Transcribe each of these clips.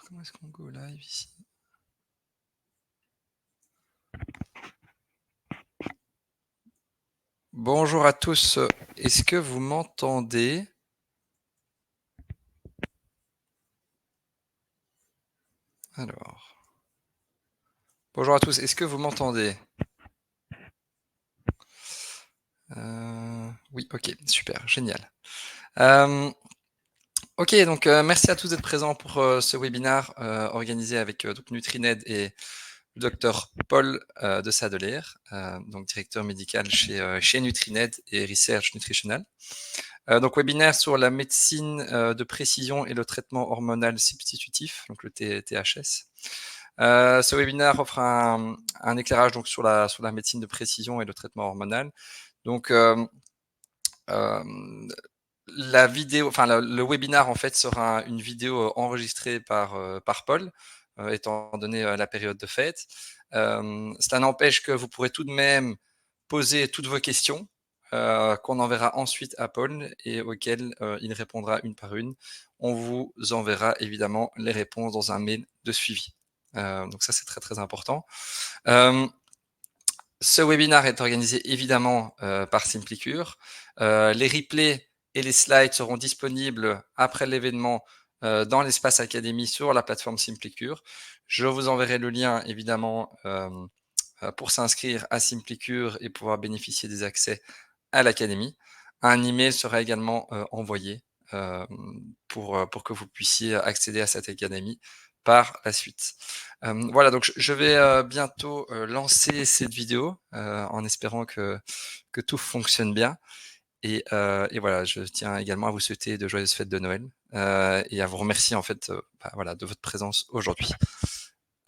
Comment est-ce qu'on go live ici? Bonjour à tous, est-ce que vous m'entendez? Alors, bonjour à tous, est-ce que vous m'entendez? Oui, ok, super, génial. Ok, donc merci à tous d'être présents pour ce webinaire organisé avec donc Nutrined et le docteur Paul de Sadeler, donc directeur médical chez Nutrined et Research Nutritional. Donc webinaire sur la médecine de précision et le traitement hormonal substitutif, donc le THS. Ce webinaire offre un éclairage donc sur la médecine de précision et le traitement hormonal. Donc la vidéo, enfin le webinaire en fait sera une vidéo enregistrée par Paul, étant donné la période de fête. Cela n'empêche que vous pourrez tout de même poser toutes vos questions qu'on enverra ensuite à Paul et auxquelles il répondra une par une. On vous enverra évidemment les réponses dans un mail de suivi. Donc ça c'est très très important. Ce webinaire est organisé évidemment par Simplycure. Les replays et les slides seront disponibles après l'événement dans l'espace académie sur la plateforme Simplycure. Je vous enverrai le lien évidemment pour s'inscrire à Simplycure et pouvoir bénéficier des accès à l'académie. Un email sera également envoyé pour que vous puissiez accéder à cette académie par la suite. Voilà, donc je vais bientôt lancer cette vidéo en espérant que tout fonctionne bien. Et voilà, je tiens également à vous souhaiter de joyeuses fêtes de Noël et à vous remercier en fait voilà, de votre présence aujourd'hui.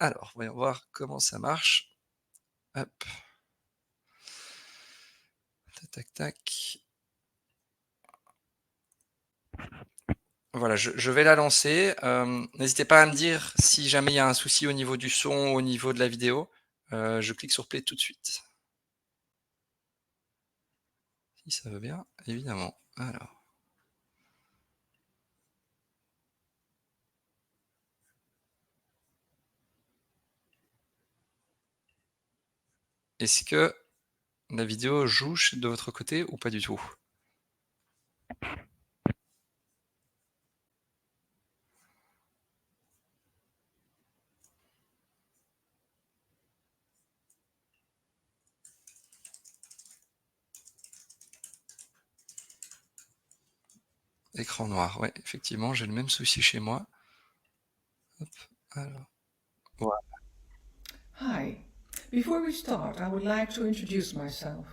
Alors, voyons voir comment ça marche. Hop. Tac, tac, tac. Voilà, je vais la lancer. N'hésitez pas à me dire si jamais il y a un souci au niveau du son, au niveau de la vidéo. Je clique sur play tout de suite. Si ça veut bien, évidemment. Alors. Est-ce que la vidéo joue de votre côté ou pas du tout? Écran noir, ouais, effectivement, j'ai le même souci chez moi. Hop, alors. Voilà. Hi. Before we start, I would like to introduce myself.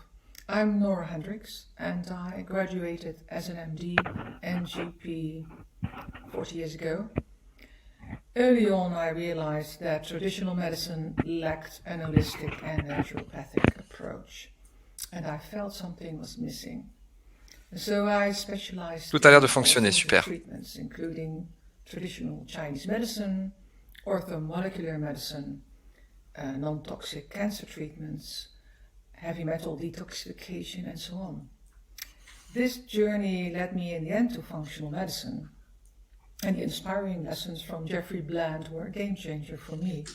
I'm Nora Hendricks, and I graduated as an MD NGP 40 years ago. Early on, I realized that traditional medicine lacked an holistic and naturopathic approach, and I felt something was missing. So I specialized Tout a l'air de in fonctionner, alternative super. treatments, including traditional Chinese medicine, orthomolecular medicine, non-toxic cancer treatments, heavy metal detoxification, and so on. This journey led me in the end to functional medicine, and the inspiring lessons from Jeffrey Bland were a game changer for me.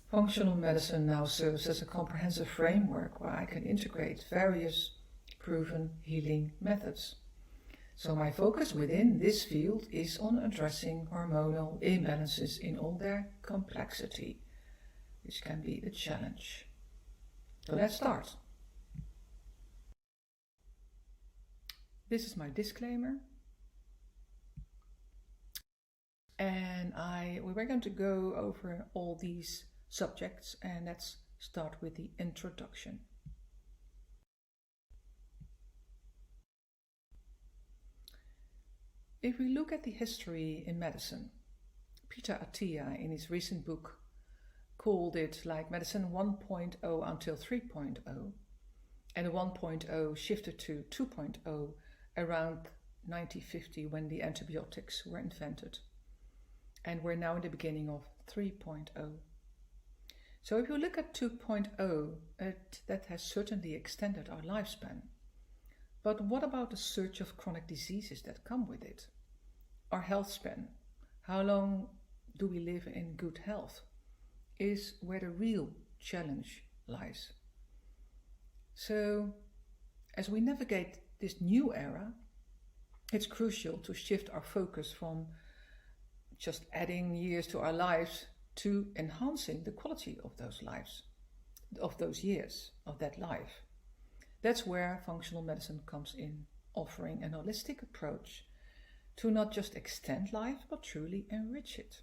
Functional medicine now serves as a comprehensive framework where I can integrate various proven healing methods. So my focus within this field is on addressing hormonal imbalances in all their complexity, which can be a challenge. So let's start. This is my disclaimer. And we're going to go over all these subjects, and let's start with the introduction. If we look at the history in medicine, Peter Attia in his recent book called it like medicine 1.0 until 3.0, and the 1.0 shifted to 2.0 around 1950 when the antibiotics were invented. And we're now in the beginning of 3.0. So if you look at 2.0, that has certainly extended our lifespan. But what about the surge of chronic diseases that come with it? Our health span, how long do we live in good health, is where the real challenge lies. So, as we navigate this new era, it's crucial to shift our focus from just adding years to our lives to enhancing the quality of those lives, of those years, of that life. That's where functional medicine comes in, offering an holistic approach to not just extend life, but truly enrich it.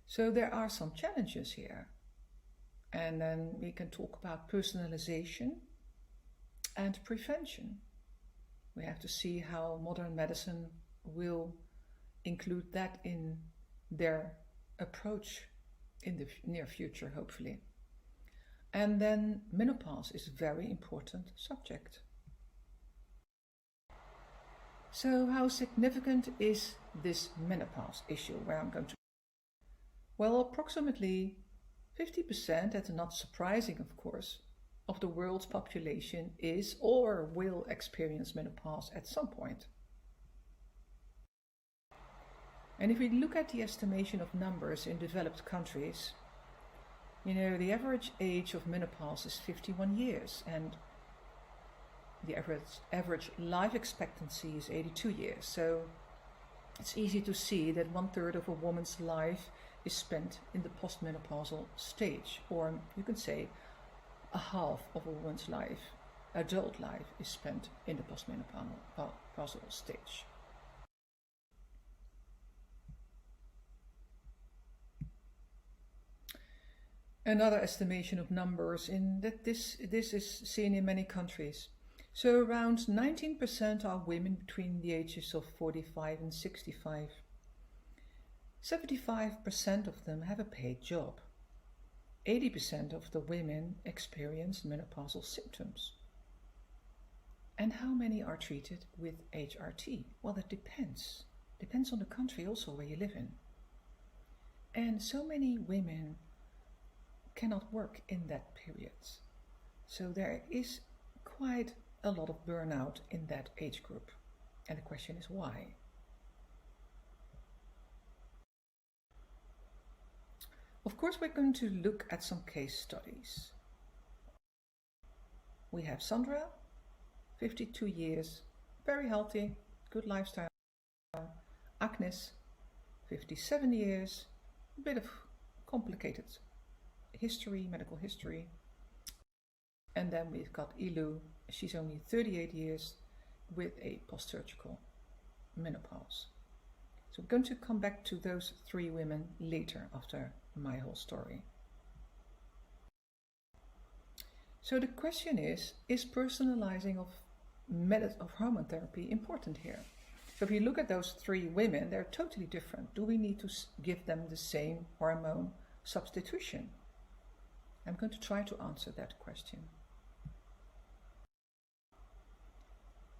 So there are some challenges here. And then we can talk about personalization and prevention. We have to see how modern medicine will include that in their approach in the near future, hopefully. And then menopause is a very important subject. So how significant is this menopause issue where I'm going to? Well, approximately 50%, that's not surprising of course, of the world's population is or will experience menopause at some point. And if we look at the estimation of numbers in developed countries, the average age of menopause is 51 years and the average life expectancy is 82 years. So it's easy to see that 1/3 of a woman's life is spent in the postmenopausal stage, or you can say a half of a woman's life, adult life, is spent in the postmenopausal stage. Another estimation of numbers in that this is seen in many countries. So around 19% are women between the ages of 45 and 65. 75% of them have a paid job. 80% of the women experience menopausal symptoms. And how many are treated with HRT? Well, that depends. Depends on the country also where you live in. And so many women cannot work in that period. So there is quite a lot of burnout in that age group. And the question is why? Of course, we're going to look at some case studies. We have Sandra, 52 years, very healthy, good lifestyle. Agnes, 57 years, a bit of complicated history, medical history. And then we've got Ilu, she's only 38 years with a post-surgical menopause. So we're going to come back to those 3 women later after my whole story. So the question is personalizing of hormone therapy important here? So if you look at those 3 women, they're totally different. Do we need to give them the same hormone substitution? I'm going to try to answer that question.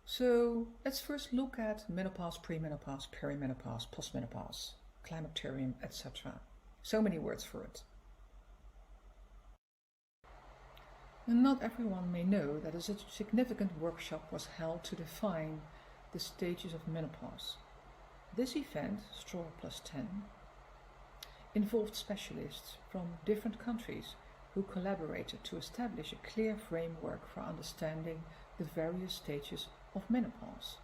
So let's first look at menopause, premenopause, perimenopause, postmenopause, climaterium, etc. So many words for it. And not everyone may know that a significant workshop was held to define the stages of menopause. This event, Straw Plus 10, involved specialists from different countries who collaborated to establish a clear framework for understanding the various stages of menopause.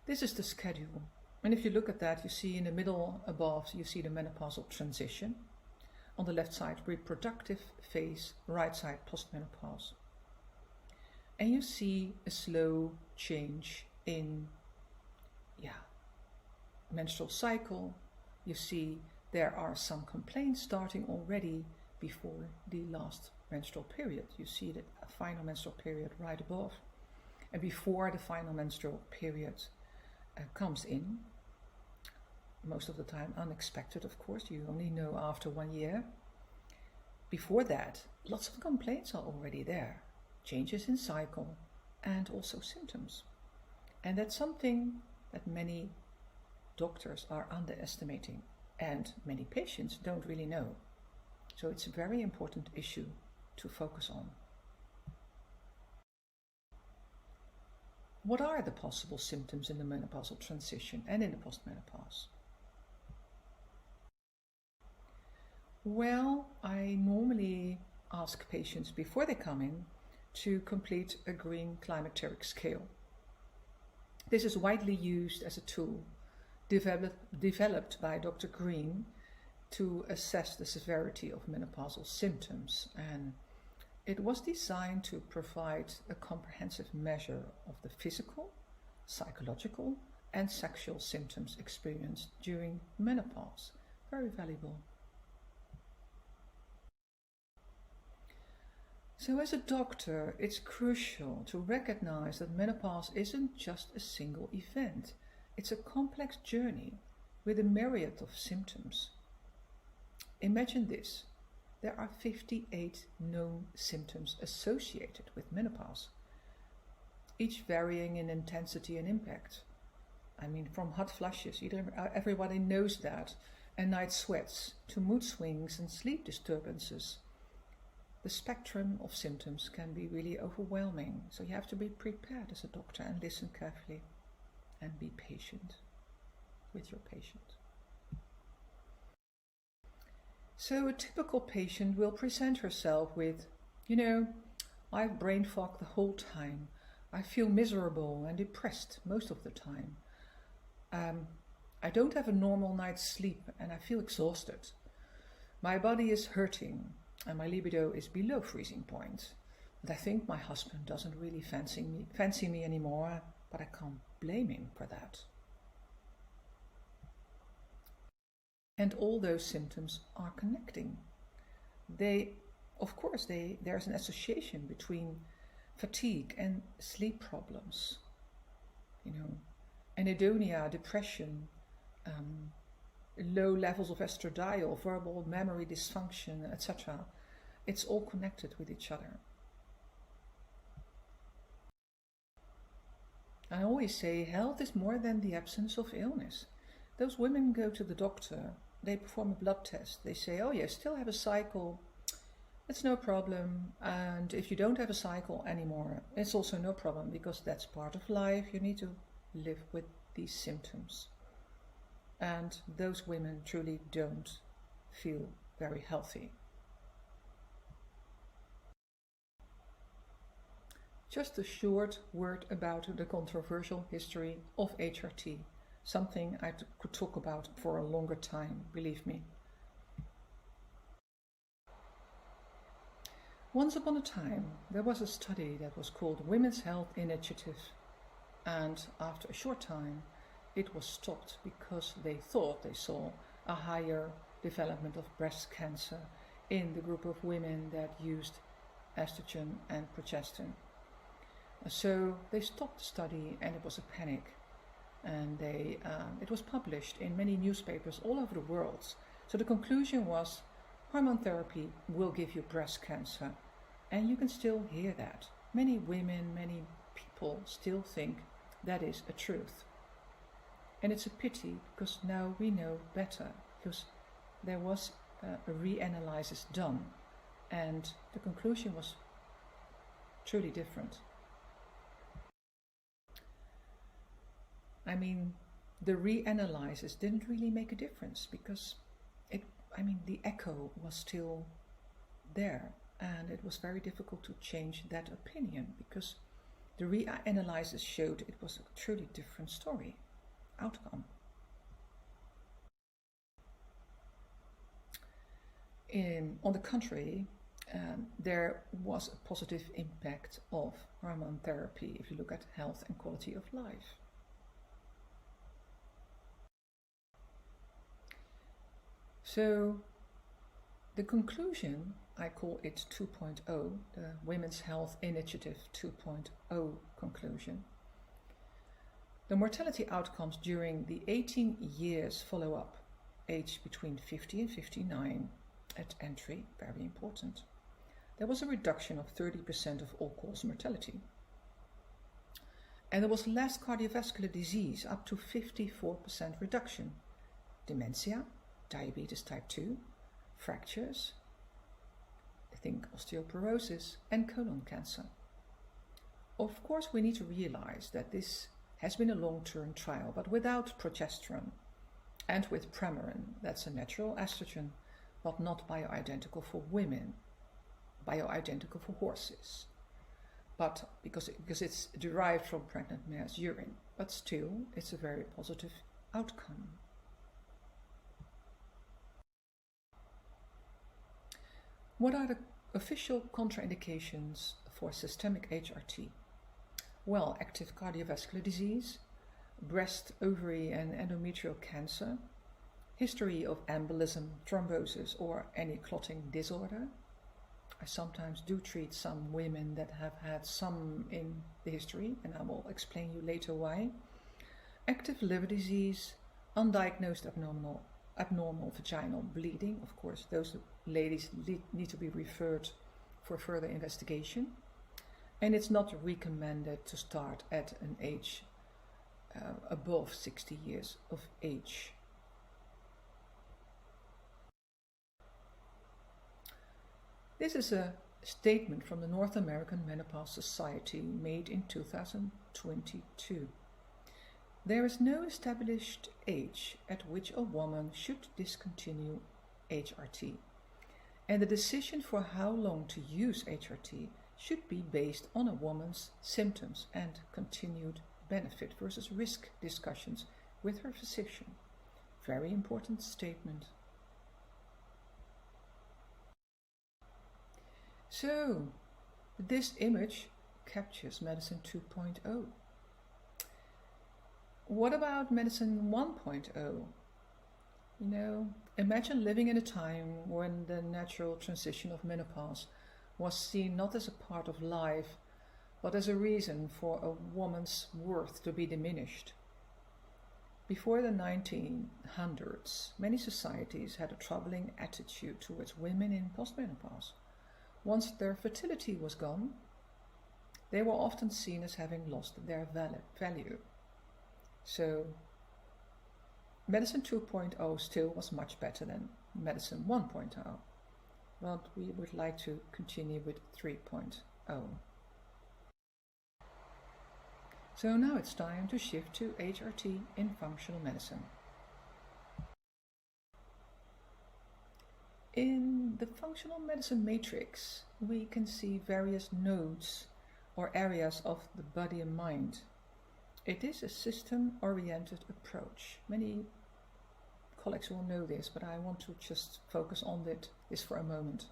This is the schedule, and if you look at that, you see in the middle above, you see the menopausal transition. On the left side, reproductive phase, right side, postmenopause. And you see a slow change in menstrual cycle. You see there are some complaints starting already before the last menstrual period. You see the final menstrual period right above. And before the final menstrual period comes in, most of the time unexpected, of course, you only know after 1 year. Before that, lots of complaints are already there. Changes in cycle and also symptoms. And that's something that many doctors are underestimating and many patients don't really know. So it's a very important issue to focus on. what are the possible symptoms in the menopausal transition and in the postmenopause? Well, I normally ask patients before they come in to complete a green climacteric scale. This is widely used as a tool developed by Dr. Green to assess the severity of menopausal symptoms, and it was designed to provide a comprehensive measure of the physical, psychological, and sexual symptoms experienced during menopause. Very valuable. So as a doctor, it's crucial to recognize that menopause isn't just a single event. It's a complex journey with a myriad of symptoms. Imagine this. There are 58 known symptoms associated with menopause, each varying in intensity and impact. I mean, from hot flushes, everybody knows that, and night sweats, to mood swings and sleep disturbances. The spectrum of symptoms can be really overwhelming, so you have to be prepared as a doctor and listen carefully and be patient with your patient. So a typical patient will present herself with, I've brain fog the whole time. I feel miserable and depressed most of the time. I don't have a normal night's sleep and I feel exhausted. My body is hurting and my libido is below freezing point. But I think my husband doesn't really fancy me anymore, but I can't blame him for that. And all those symptoms are connecting. There's an association between fatigue and sleep problems. Anhedonia, depression, low levels of estradiol, verbal memory dysfunction, etc. It's all connected with each other. I always say health is more than the absence of illness. Those women go to the doctor, they perform a blood test, they say, oh, you still have a cycle, it's no problem, and if you don't have a cycle anymore, it's also no problem, because that's part of life. You need to live with these symptoms. And those women truly don't feel very healthy. Just a short word about the controversial history of HRT, something I could talk about for a longer time, believe me. Once upon a time, there was a study that was called Women's Health Initiative, and after a short time, it was stopped because they thought they saw a higher development of breast cancer in the group of women that used estrogen and progestin. So they stopped the study, and it was a panic. And it was published in many newspapers all over the world. So the conclusion was, hormone therapy will give you breast cancer. And you can still hear that. Many women, many people still think that is a truth. And it's a pity, because now we know better, because there was a reanalysis done, and the conclusion was truly different. I mean, the reanalysis didn't really make a difference, because the echo was still there, and it was very difficult to change that opinion, because the reanalysis showed it was a truly different outcome. On the contrary, there was a positive impact of hormone therapy if you look at health and quality of life. So the conclusion, I call it 2.0, the Women's Health Initiative 2.0 conclusion. The mortality outcomes during the 18 years follow-up, aged between 50 and 59 at entry, very important. There was a reduction of 30% of all-cause mortality. And there was less cardiovascular disease, up to 54% reduction. Dementia, diabetes type 2, fractures, I think osteoporosis, and colon cancer. Of course, we need to realize that this has been a long-term trial, but without progesterone and with Premarin, that's a natural estrogen, but not bioidentical for women, bioidentical for horses, but because it's derived from pregnant mare's urine, but still it's a very positive outcome. What are the official contraindications for systemic HRT? Well, active cardiovascular disease, breast, ovary and endometrial cancer, history of embolism, thrombosis or any clotting disorder. I sometimes do treat some women that have had some in the history, and I will explain you later why. Active liver disease, undiagnosed abnormal vaginal bleeding. Of course, those ladies need to be referred for further investigation. And it's not recommended to start at an age above 60 years of age. This is a statement from the North American Menopause Society made in 2022. There is no established age at which a woman should discontinue HRT, and the decision for how long to use HRT should be based on a woman's symptoms and continued benefit versus risk discussions with her physician. Very important statement. So, this image captures Medicine 2.0. What about Medicine 1.0? You know, imagine living in a time when the natural transition of menopause was seen not as a part of life, but as a reason for a woman's worth to be diminished. Before the 1900s, many societies had a troubling attitude towards women in postmenopause. Once their fertility was gone, they were often seen as having lost their value. So, Medicine 2.0 still was much better than Medicine 1.0. But we would like to continue with 3.0. So now it's time to shift to HRT in functional medicine. In the functional medicine matrix, we can see various nodes or areas of the body and mind. It is a system-oriented approach. Many colleagues will know this, but I want to just focus on this for a moment.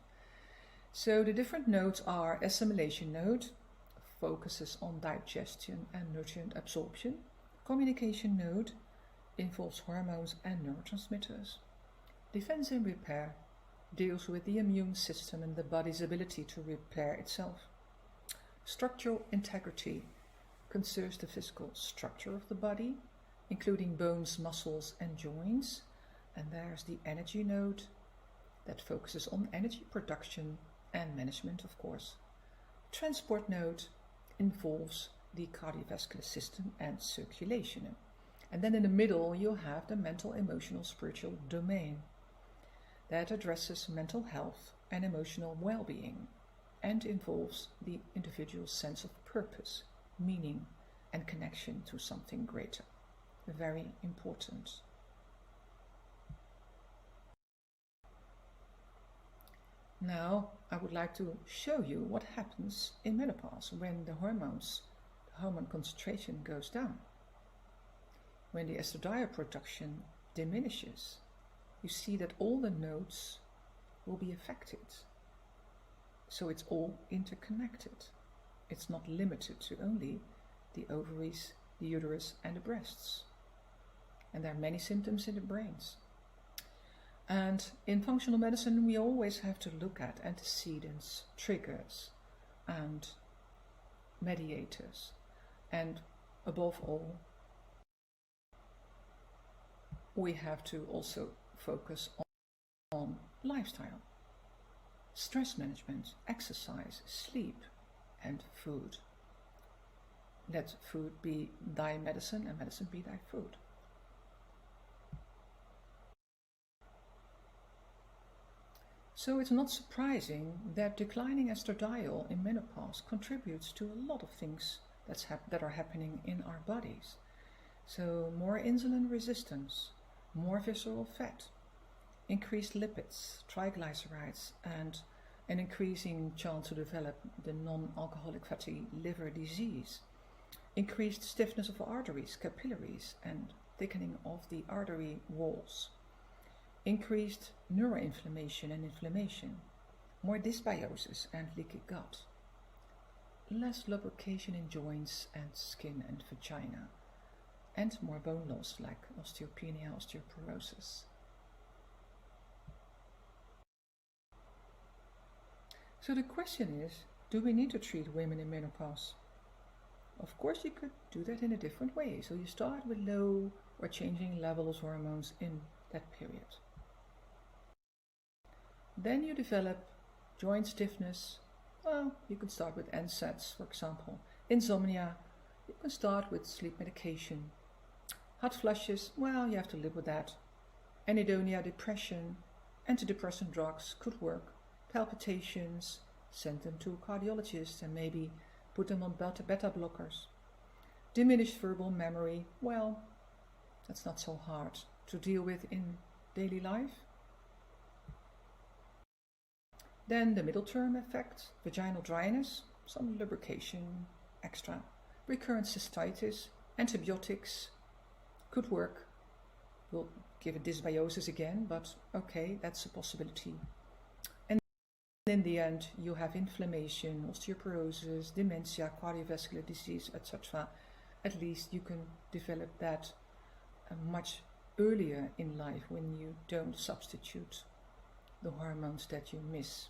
So the different nodes are assimilation node, focuses on digestion and nutrient absorption. Communication node involves hormones and neurotransmitters. Defense and repair deals with the immune system and the body's ability to repair itself. Structural integrity considers the physical structure of the body, including bones, muscles and joints. And there's the energy node that focuses on energy production and management, of course. Transport node involves the cardiovascular system and circulation. And then in the middle you have the mental, emotional, spiritual domain that addresses mental health and emotional well-being and involves the individual's sense of purpose, meaning and connection to something greater. Very important. Now I would like to show you what happens in menopause when the hormone concentration goes down. When the estradiol production diminishes, you see that all the nodes will be affected. So it's all interconnected. It's not limited to only the ovaries, the uterus and the breasts. And there are many symptoms in the brains. And in functional medicine, we always have to look at antecedents, triggers, and mediators. And above all, we have to also focus on lifestyle, stress management, exercise, sleep, and food. Let food be thy medicine and medicine be thy food. So it's not surprising that declining estradiol in menopause contributes to a lot of things that are happening in our bodies. So more insulin resistance, more visceral fat, increased lipids, triglycerides, and an increasing chance to develop the non-alcoholic fatty liver disease, increased stiffness of arteries, capillaries, and thickening of the artery walls, increased neuroinflammation and inflammation, more dysbiosis and leaky gut, less lubrication in joints and skin and vagina, and more bone loss like osteopenia, osteoporosis. So the question is, do we need to treat women in menopause? Of course you could do that in a different way. So you start with low or changing levels of hormones in that period. Then you develop joint stiffness. Well, you can start with NSAIDs, for example. Insomnia, you can start with sleep medication. Hot flushes, well, you have to live with that. Anhedonia, depression, antidepressant drugs could work. Palpitations, send them to a cardiologist and maybe put them on beta blockers. Diminished verbal memory, well, that's not so hard to deal with in daily life. Then the middle term effect, vaginal dryness, some lubrication extra. Recurrent cystitis, antibiotics could work. We'll give it dysbiosis again, but okay, that's a possibility. And in the end, you have inflammation, osteoporosis, dementia, cardiovascular disease, etc. At least you can develop that much earlier in life when you don't substitute the hormones that you miss.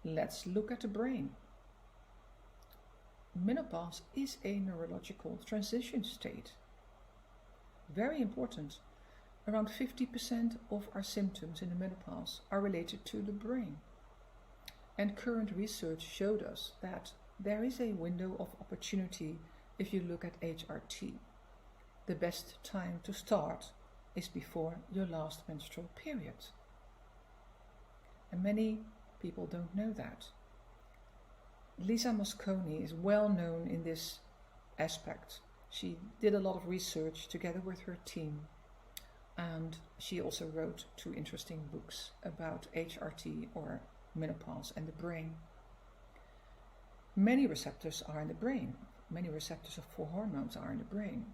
Let's look at the brain. Menopause is a neurological transition state. Very important. Around 50% of our symptoms in the menopause are related to the brain. And current research showed us that there is a window of opportunity if you look at HRT. The best time to start is before your last menstrual period. And many people don't know that. Lisa Mosconi is well known in this aspect. She did a lot of research together with her team, and she also wrote 2 interesting books about HRT or menopause and the brain. Many receptors are in the brain. Many receptors for hormones are in the brain.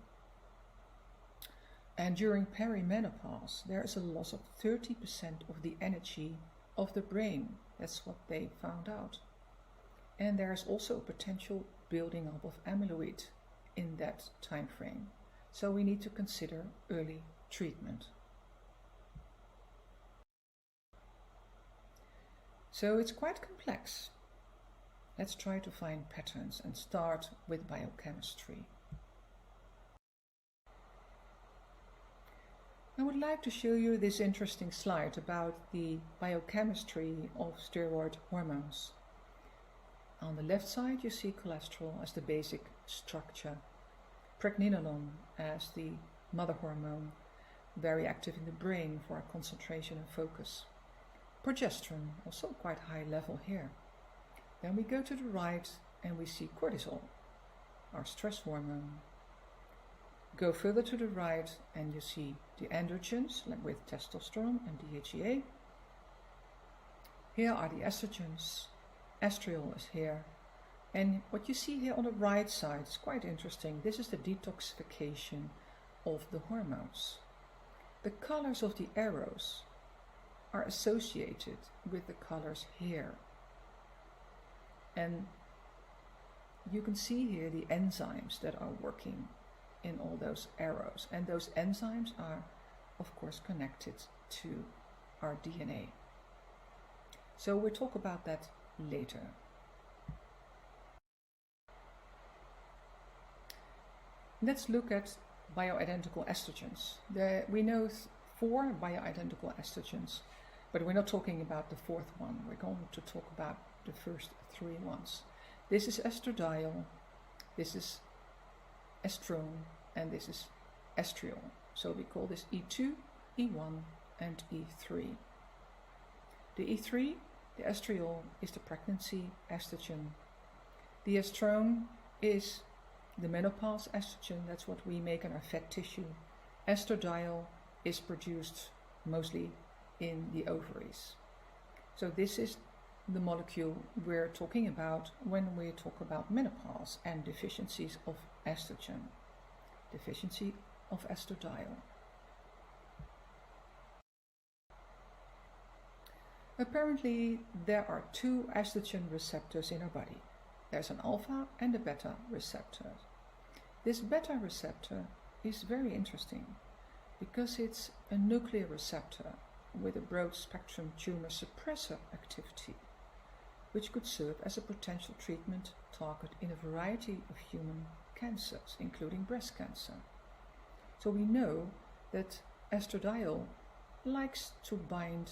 And during perimenopause, there is a loss of 30% of the energy of the brain. That's what they found out. And there is also a potential building up of amyloid in that time frame. So we need to consider early treatment. So it's quite complex. Let's try to find patterns and start with biochemistry. I would like to show you this interesting slide about the biochemistry of steroid hormones. On the left side you see cholesterol as the basic structure, pregnenolone as the mother hormone, very active in the brain for concentration and focus. Progesterone, also quite high level here. Then we go to the right and we see cortisol, our stress hormone. Go further to the right and you see the androgens, like with testosterone and DHEA. Here are the estrogens. Estriol is here. And what you see here on the right side is quite interesting. This is the detoxification of the hormones. The colors of the arrows are associated with the colors here. And you can see here the enzymes that are working in all those arrows. And those enzymes are, of course, connected to our DNA. So we'll talk about that later. Let's look at bioidentical estrogens. We know 4 bioidentical estrogens, but we're not talking about the 4th one. We're going to talk about the first 3 ones. This is estradiol, this is estrone, and this is estriol. So we call this E2 E1 and E3. The E3, the estriol, is the pregnancy estrogen. The estrone is the menopause estrogen, that's what we make in our fat tissue. Estradiol is produced mostly in the ovaries. So this is the molecule we're talking about when we talk about menopause and deficiencies of estrogen. Deficiency of estradiol. Apparently, there are two estrogen receptors in our body. There's an alpha and a beta receptor. This beta receptor is very interesting because it's a nuclear receptor with a broad spectrum tumor suppressor activity, which could serve as a potential treatment target in a variety of human cancers, including breast cancer. So we know that estradiol likes to bind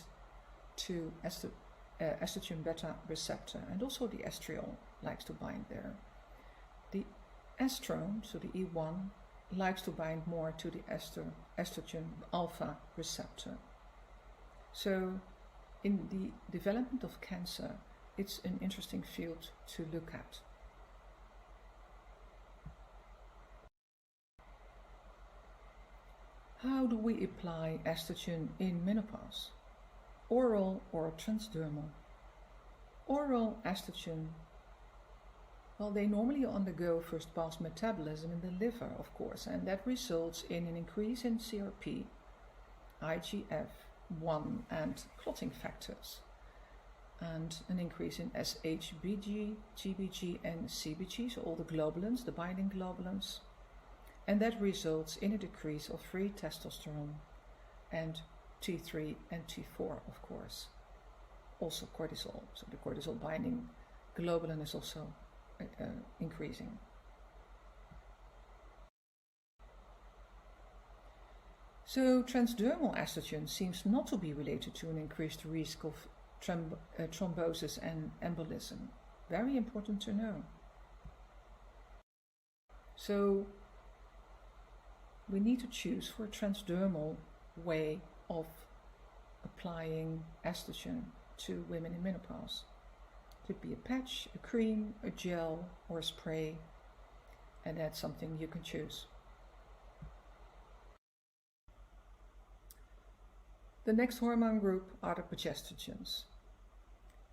to estrogen beta receptor, and also the estriol likes to bind there. The estrone, so the E1, likes to bind more to the estrogen alpha receptor. So in the development of cancer, it's an interesting field to look at. How do we apply estrogen in menopause? Oral or transdermal? Oral estrogen, well, they normally undergo first pass metabolism in the liver, of course, and that results in an increase in CRP, IGF-1 and clotting factors, and an increase in SHBG, GBG and CBG, so all the globulins, the binding globulins, and that results in a decrease of free testosterone and T3 and T4, of course. Also cortisol, so the cortisol binding globulin is also increasing. So transdermal estrogen seems not to be related to an increased risk of thrombosis and embolism. Very important to know. So we need to choose for a transdermal way of applying estrogen to women in menopause. It could be a patch, a cream, a gel, or a spray, and that's something you can choose. The next hormone group are the progestogens.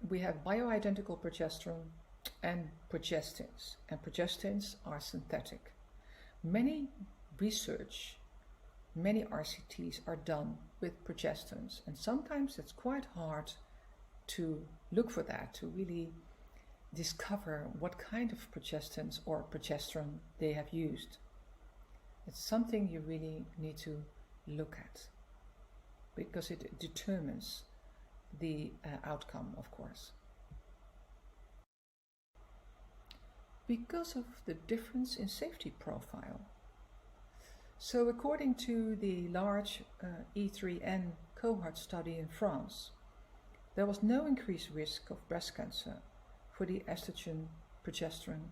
We have bioidentical progesterone and progestins, and progestins are synthetic. Many RCTs are done with progestins, and sometimes it's quite hard to look for that, to really discover what kind of progestins or progesterone they have used. It's something you really need to look at, because it determines the outcome, of course. Because of the difference in safety profile. So according to the large E3N cohort study in France, there was no increased risk of breast cancer for the estrogen progesterone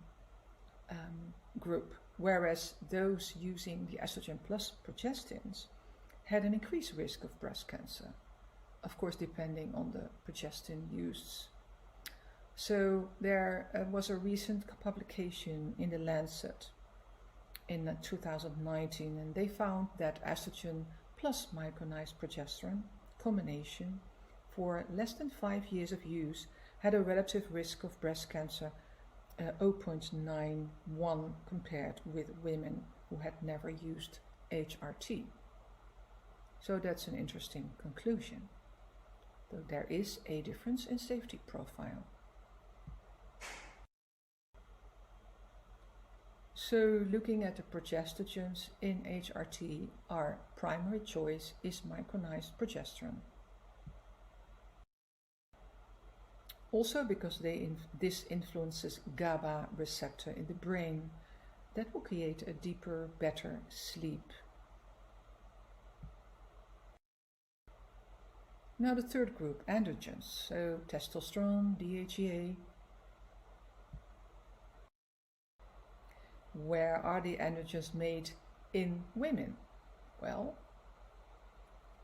group, whereas those using the estrogen plus progestins had an increased risk of breast cancer, of course depending on the progestin used. So there was a recent publication in the Lancet in 2019, and they found that estrogen plus micronized progesterone combination for less than 5 years of use had a relative risk of breast cancer 0.91 compared with women who had never used HRT. So that's an interesting conclusion. So there is a difference in safety profile. So looking at the progestogens in HRT, our primary choice is micronized progesterone. Also because this influences GABA receptor in the brain that will create a deeper, better sleep. Now the third group, androgens, so testosterone, DHEA. Where are the androgens made in women? Well,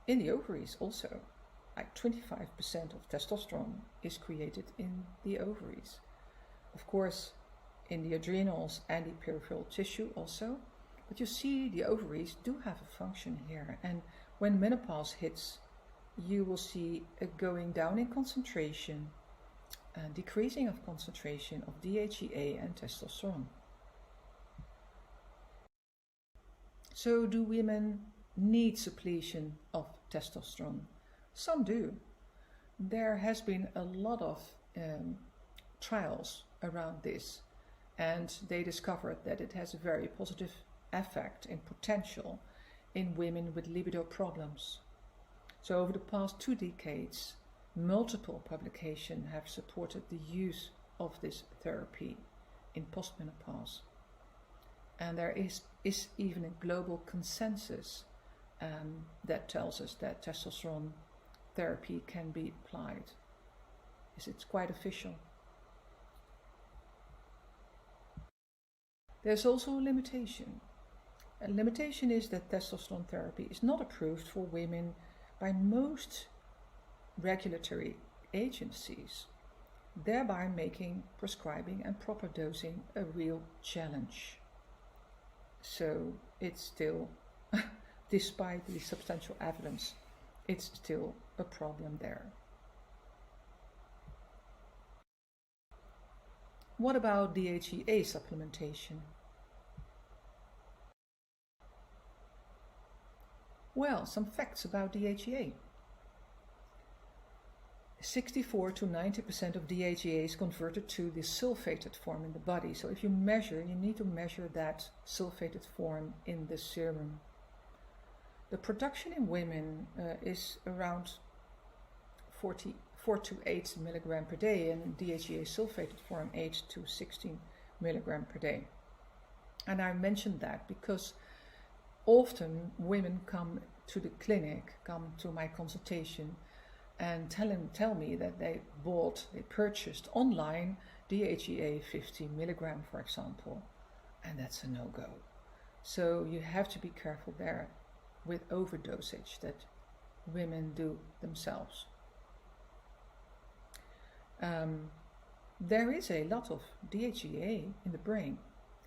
in the ovaries also. Like 25% of testosterone is created in the ovaries. Of course, in the adrenals and the peripheral tissue also. But you see, the ovaries do have a function here. And when menopause hits, you will see a going down in concentration, and decreasing of concentration of DHEA and testosterone. So do women need suppletion of testosterone? Some do. There has been a lot of trials around this, and they discovered that it has a very positive effect and potential in women with libido problems. So over the past 2 decades, multiple publications have supported the use of this therapy in postmenopause. And there is even a global consensus that tells us that testosterone therapy can be applied. It's quite official. There's also a limitation. A limitation is that testosterone therapy is not approved for women by most regulatory agencies, thereby making prescribing and proper dosing a real challenge. So it's still, despite the substantial evidence, it's still a problem there. What about DHEA supplementation? Well, some facts about DHEA. 64 to 90% of DHEA is converted to the sulfated form in the body. So if you measure, you need to measure that sulfated form in the serum. The production in women is around 4 to 8 milligram per day, and DHEA sulfated form 8 to 16 milligram per day. And I mentioned that because often women come to the clinic, come to my consultation, and tell me that they purchased online DHEA 50 milligram, for example, and that's a no-go. So you have to be careful there with overdosage that women do themselves. There is a lot of DHEA in the brain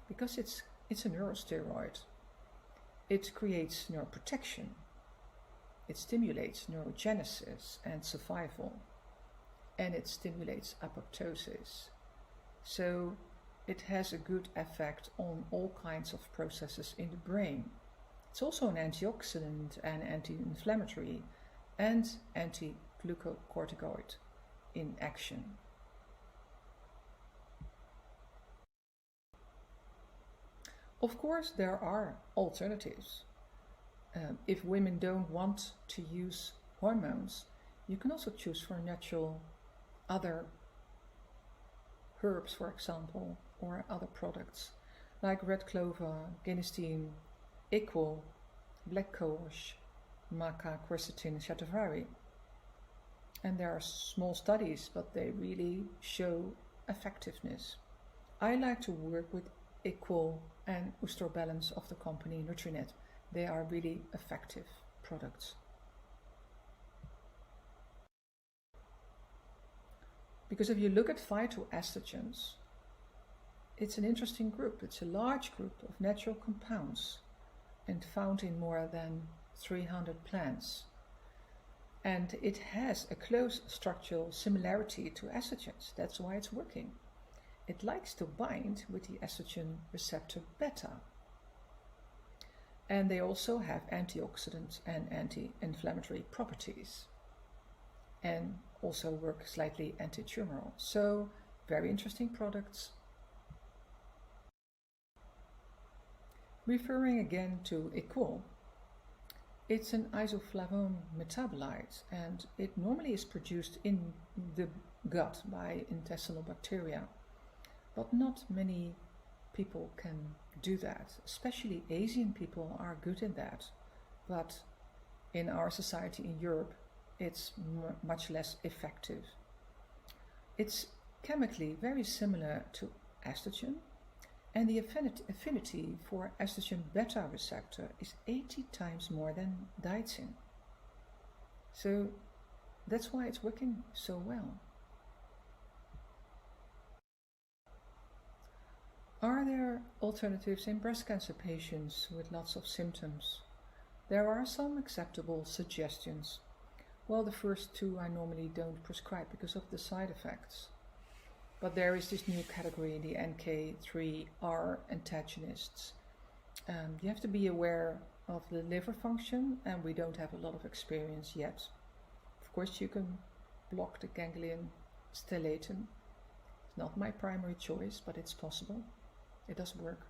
because it's a neurosteroid. It creates neuroprotection. It stimulates neurogenesis and survival, and it stimulates apoptosis. So it has a good effect on all kinds of processes in the brain. It's also an antioxidant and anti-inflammatory and anti-glucocorticoid in action. Of course, there are alternatives. If women don't want to use hormones, you can also choose for natural other herbs, for example, or other products like red clover, genistein, qu'aux, black cohosh, maca, quercetin, shatavari. And there are small studies, but they really show effectiveness. I like to work with qu'aux and Ooster Balance of the company Nutritionistes. They are really effective products. Because if you look at phytoestrogens, it's an interesting group. It's a large group of natural compounds and found in more than 300 plants. And it has a close structural similarity to estrogens. That's why it's working. It likes to bind with the estrogen receptor beta. And they also have antioxidant and anti-inflammatory properties, and also work slightly anti-tumoral. So very interesting products. Referring again to qu'aux, it's an isoflavone metabolite, and it normally is produced in the gut by intestinal bacteria, but not many people can do that. Especially Asian people are good in that, but in our society in Europe it's much less effective. It's chemically very similar to estrogen, and the affinity for estrogen beta receptor is 80 times more than daidzein. So that's why it's working so well. Are there alternatives in breast cancer patients with lots of symptoms? There are some acceptable suggestions. Well, the first two I normally don't prescribe because of the side effects. But there is this new category, the NK3R antagonists. You have to be aware of the liver function, and we don't have a lot of experience yet. Of course, you can block the ganglion stellate. It's not my primary choice, but it's possible. It does work.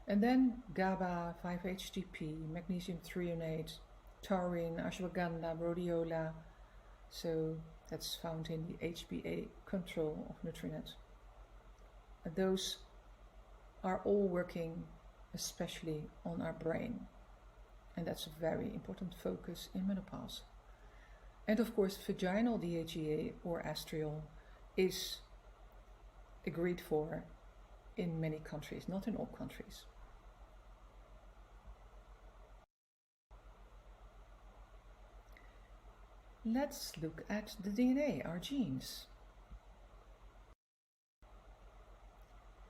And then GABA, 5-HTP, magnesium threonate, taurine, ashwagandha, rhodiola. So that's found in the HbA control of Nutrinet. And those are all working especially on our brain. And that's a very important focus in menopause. And of course, vaginal DHEA or estriol is agreed for in many countries, not in all countries. Let's look at the DNA, our genes.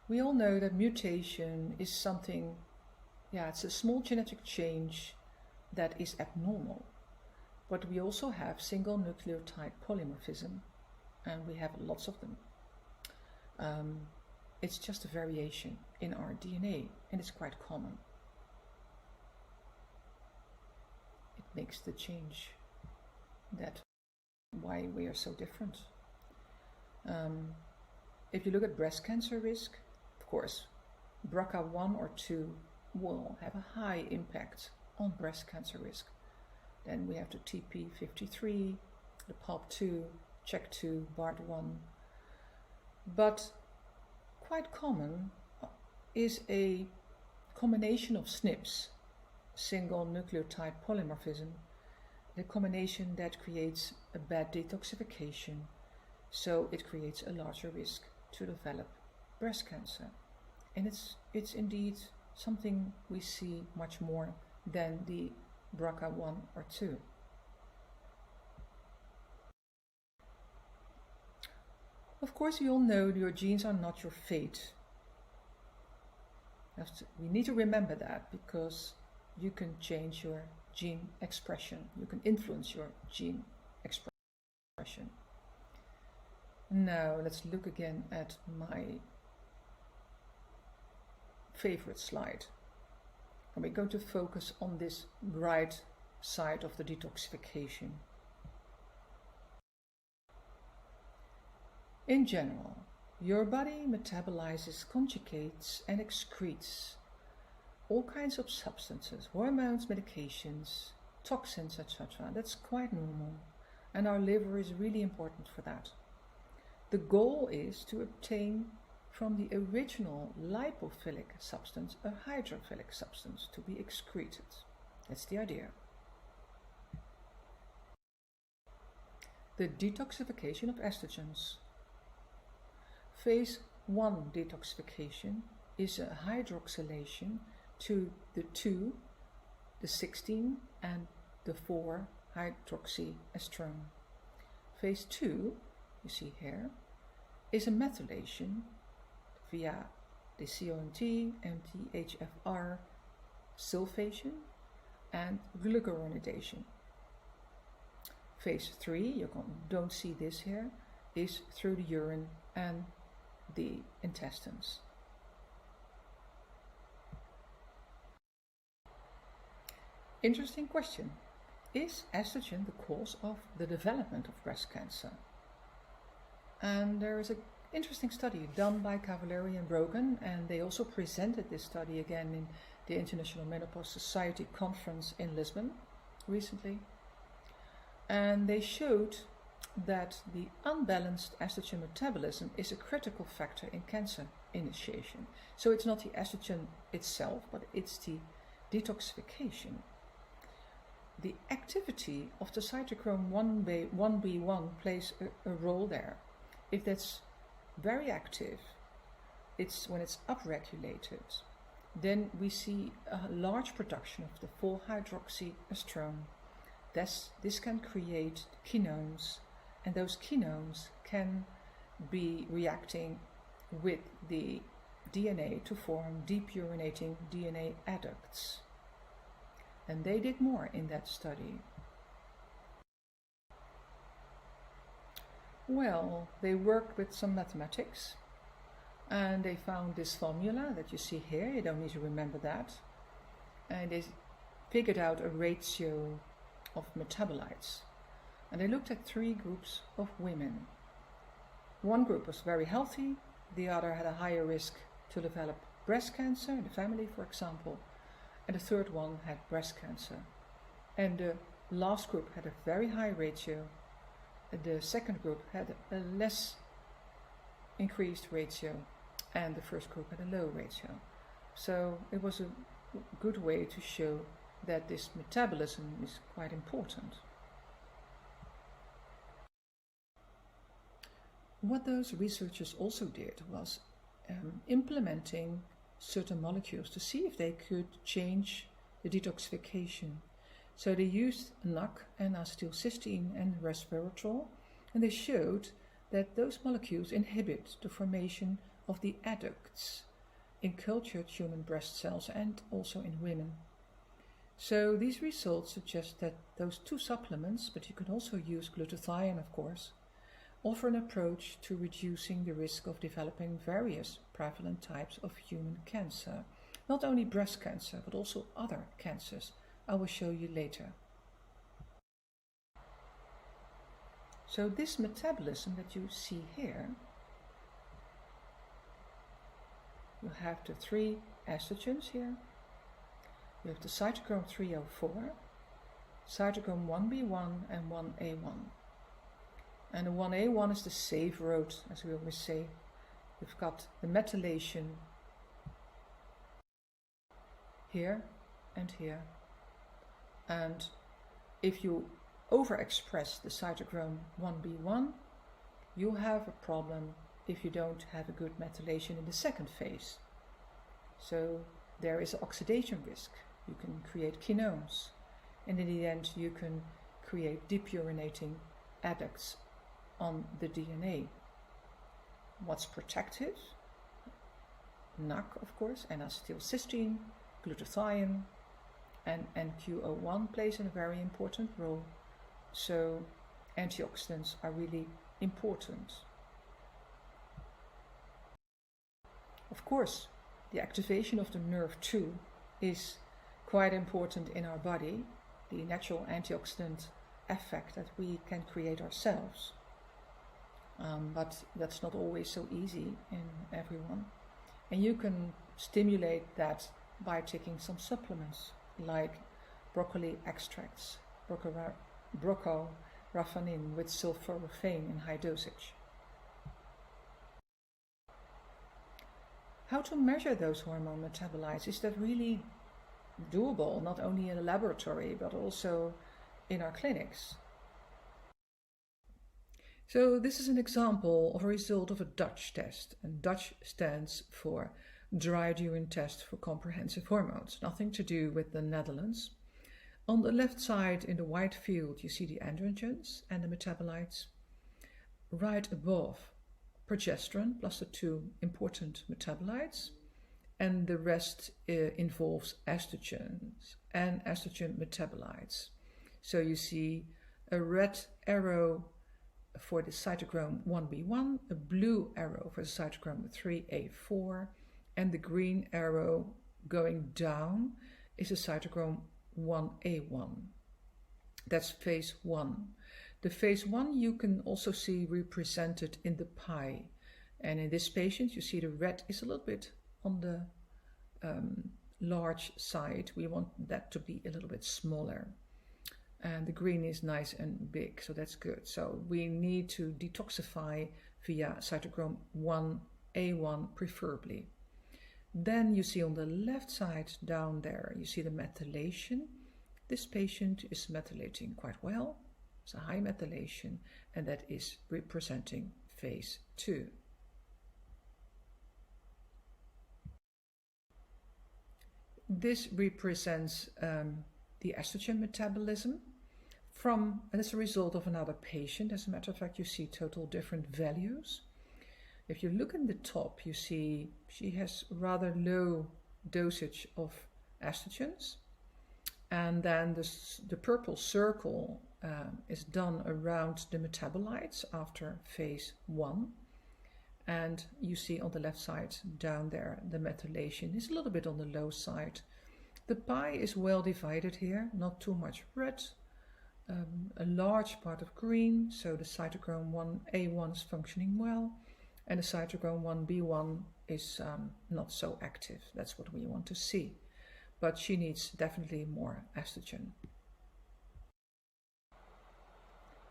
We all know that mutation is something, it's a small genetic change that is abnormal. But we also have single nucleotide polymorphism, and we have lots of them. It's just a variation in our DNA, and it's quite common. It makes the change. That's why we are so different. If you look at breast cancer risk, of course, BRCA1 or 2 will have a high impact on breast cancer risk. Then we have the TP53, the PALB2, CHEK2, BART1. But quite common is a combination of SNPs, single nucleotide polymorphism, the combination that creates a bad detoxification, so it creates a larger risk to develop breast cancer. And it's indeed something we see much more than the BRCA1 or 2. Of course, we all know your genes are not your fate. We need to remember that, because you can change your gene expression. You can influence your gene expression. Now let's look again at my favorite slide. And we're going to focus on this right side of the detoxification. In general, your body metabolizes, conjugates and excretes all kinds of substances, hormones, medications, toxins, etc. That's quite normal, and our liver is really important for that. The goal is to obtain from the original lipophilic substance a hydrophilic substance to be excreted. That's the idea. The detoxification of estrogens. Phase 1 detoxification is a hydroxylation to the 2, the 16 and the 4 hydroxyestrone. Phase 2, you see here, is a methylation via the COMT and THFR sulfation and glucuronidation. Phase 3, you don't see this here, is through the urine and the intestines. Interesting question. Is estrogen the cause of the development of breast cancer? And there is an interesting study done by Cavallari and Brogan, and they also presented this study again in the International Menopause Society conference in Lisbon recently. And they showed that the unbalanced estrogen metabolism is a critical factor in cancer initiation. So it's not the estrogen itself, but it's the detoxification. The activity of the cytochrome 1b1 plays a role there. If that's very active, when it's upregulated, then we see a large production of the 4-hydroxyestrone, this can create ketones, and those ketones can be reacting with the DNA to form depurinating DNA adducts. And they did more in that study. Well, they worked with some mathematics, and they found this formula that you see here. You don't need to remember that. And they figured out a ratio of metabolites. And they looked at 3 groups of women. One group was very healthy, the other had a higher risk to develop breast cancer in the family, for example, and the third one had breast cancer. And the last group had a very high ratio. The second group had a less increased ratio, and the first group had a low ratio. So it was a good way to show that this metabolism is quite important. What those researchers also did was implementing certain molecules to see if they could change the detoxification. So they used NAC, N-acetylcysteine, and resveratrol, and they showed that those molecules inhibit the formation of the adducts in cultured human breast cells and also in women. So these results suggest that those 2 supplements, but you can also use glutathione, of course, offer an approach to reducing the risk of developing various prevalent types of human cancer, not only breast cancer, but also other cancers. I will show you later. So this metabolism that you see here, you have the 3 estrogens here. You have the cytochrome 304, cytochrome 1b1 and 1a1. And the 1a1 is the safe road, as we always say. You've got the methylation here and here. And if you overexpress the cytochrome 1b1, you have a problem if you don't have a good methylation in the second phase. So there is an oxidation risk. You can create ketones, and in the end you can create depurinating adducts on the DNA. What's protective? NAC, of course, N-acetylcysteine, glutathione, and NQO1 plays a very important role. So antioxidants are really important. Of course, the activation of the nerve 2 is quite important in our body, the natural antioxidant effect that we can create ourselves. But that's not always so easy in everyone. And you can stimulate that by taking some supplements like broccoli extracts, broccoraphanin with sulforaphane in high dosage. How to measure those hormone metabolites? Is that really doable, not only in a laboratory, but also in our clinics? So this is an example of a result of a Dutch test, and Dutch stands for Dried Urine Test for Comprehensive Hormones, nothing to do with the Netherlands. On the left side in the white field you see the androgens and the metabolites. Right above, progesterone plus the 2 important metabolites, and the rest involves estrogens and estrogen metabolites. So you see a red arrow for the cytochrome 1b1, a blue arrow for the cytochrome 3a4, and the green arrow going down is the cytochrome 1a1. That's phase 1. The phase 1 you can also see represented in the pie, and in this patient you see the red is a little bit on the large side. We want that to be a little bit smaller, and the green is nice and big, so that's good. So we need to detoxify via cytochrome 1a1 preferably. Then you see on the left side down there you see the methylation. This patient is methylating quite well. It's a high methylation, and that is representing phase 2. This represents the estrogen metabolism. as a result of another patient. As a matter of fact, you see total different values. If you look in the top, you see she has rather low dosage of estrogens. And then the purple circle is done around the metabolites after phase 1. And you see on the left side down there, the methylation is a little bit on the low side. The pie is well divided here, not too much red, a large part of green, so the cytochrome 1A1 is functioning well, and the cytochrome 1B1 is not so active. That's what we want to see. But she needs definitely more estrogen.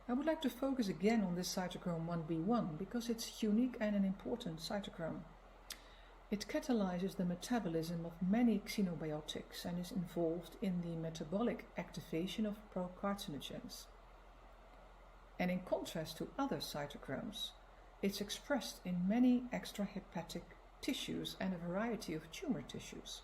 I would like to focus again on this cytochrome 1B1 because it's unique and an important cytochrome. It catalyzes the metabolism of many xenobiotics and is involved in the metabolic activation of procarcinogens. And in contrast to other cytochromes, it's expressed in many extrahepatic tissues and a variety of tumor tissues.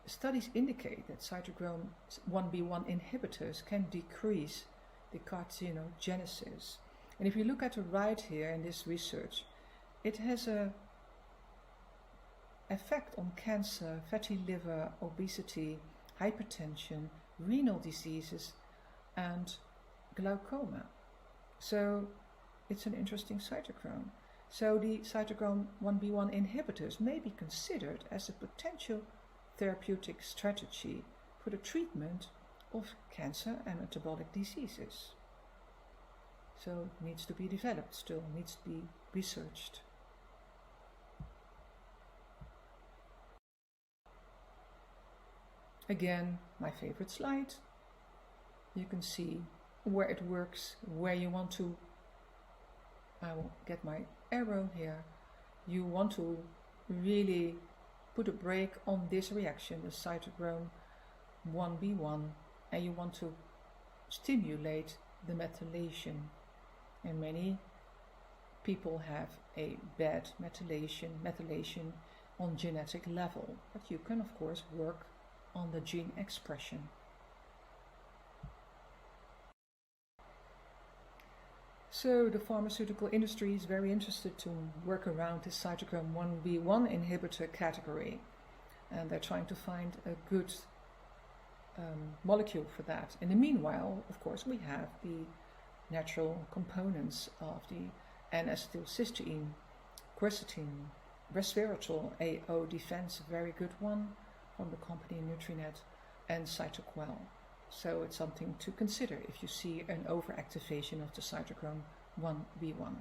Studies indicate that cytochrome 1B1 inhibitors can decrease the carcinogenesis. And if you look at the right here in this research, it has an effect on cancer, fatty liver, obesity, hypertension, renal diseases, and glaucoma. So it's an interesting cytochrome. So the cytochrome 1B1 inhibitors may be considered as a potential therapeutic strategy for the treatment of cancer and metabolic diseases. So it needs to be developed still, needs to be researched. Again, my favorite slide. You can see where it works, where you want to, I will get my arrow here, you want to really put a brake on this reaction, the cytochrome 1B1, and you want to stimulate the methylation. And many people have a bad methylation on genetic level, but you can of course work on the gene expression. So the pharmaceutical industry is very interested to work around this cytochrome 1B1 inhibitor category, and they're trying to find a good molecule for that. In the meanwhile, of course, we have the natural components of the N-acetylcysteine, quercetin, resveratrol, AO defense, a very good one from the company Nutrinet, and cytoquel. So it's something to consider if you see an overactivation of the cytochrome 1B1.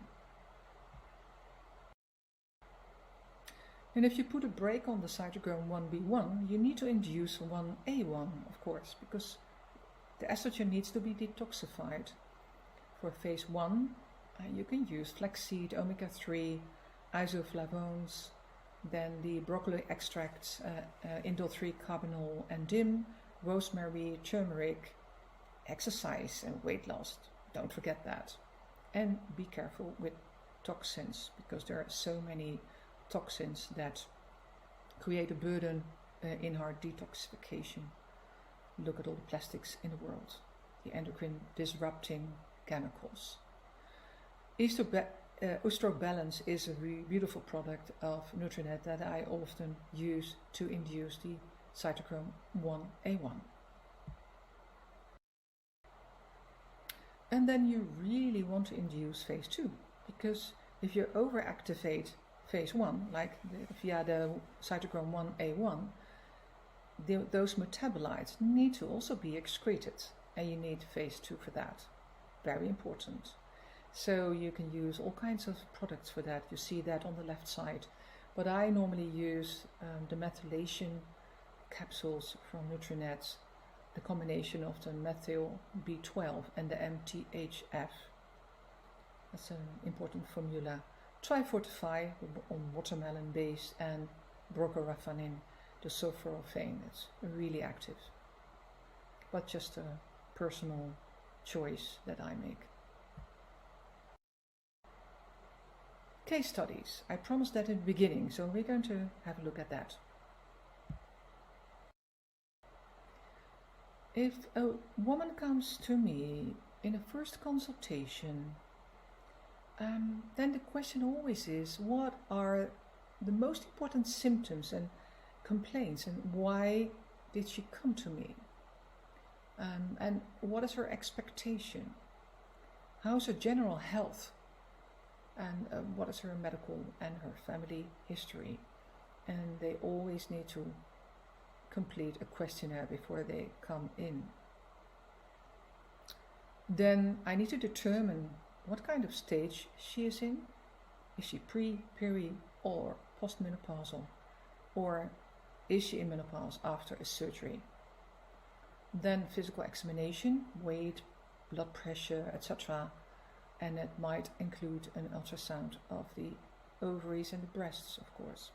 And if you put a brake on the cytochrome 1B1, you need to induce 1A1, of course, because the estrogen needs to be detoxified. For phase 1, you can use flaxseed, omega-3, isoflavones, then the broccoli extracts, indole-3 carbinol and DIM, rosemary, turmeric, exercise and weight loss. Don't forget that. And be careful with toxins, because there are so many toxins that create a burden in our detoxification. Look at all the plastics in the world, the endocrine disrupting chemicals. Oestrobalance is a really beautiful product of Nutrinet that I often use to induce the cytochrome 1A1. And then you really want to induce phase 2, because if you overactivate phase 1, like via the cytochrome 1A1, those metabolites need to also be excreted, and you need phase 2 for that. Very important. So you can use all kinds of products for that. You see that on the left side. But I normally use the methylation capsules from Nutrinet, the combination of the methyl B12 and the MTHF. That's an important formula. Trifortify on watermelon base, and brocarafanin, the sulforaphane. It's really active. But just a personal choice that I make. Case studies. I promised that in the beginning, so we're going to have a look at that. If a woman comes to me in a first consultation, then the question always is, what are the most important symptoms and complaints, and why did she come to me? And what is her expectation? How's her general health? And what is her medical and her family history? And they always need to complete a questionnaire before they come in. Then I need to determine what kind of stage she is in. Is she pre, peri, or postmenopausal? Or is she in menopause after a surgery? Then physical examination, weight, blood pressure, etc. And it might include an ultrasound of the ovaries and the breasts, of course.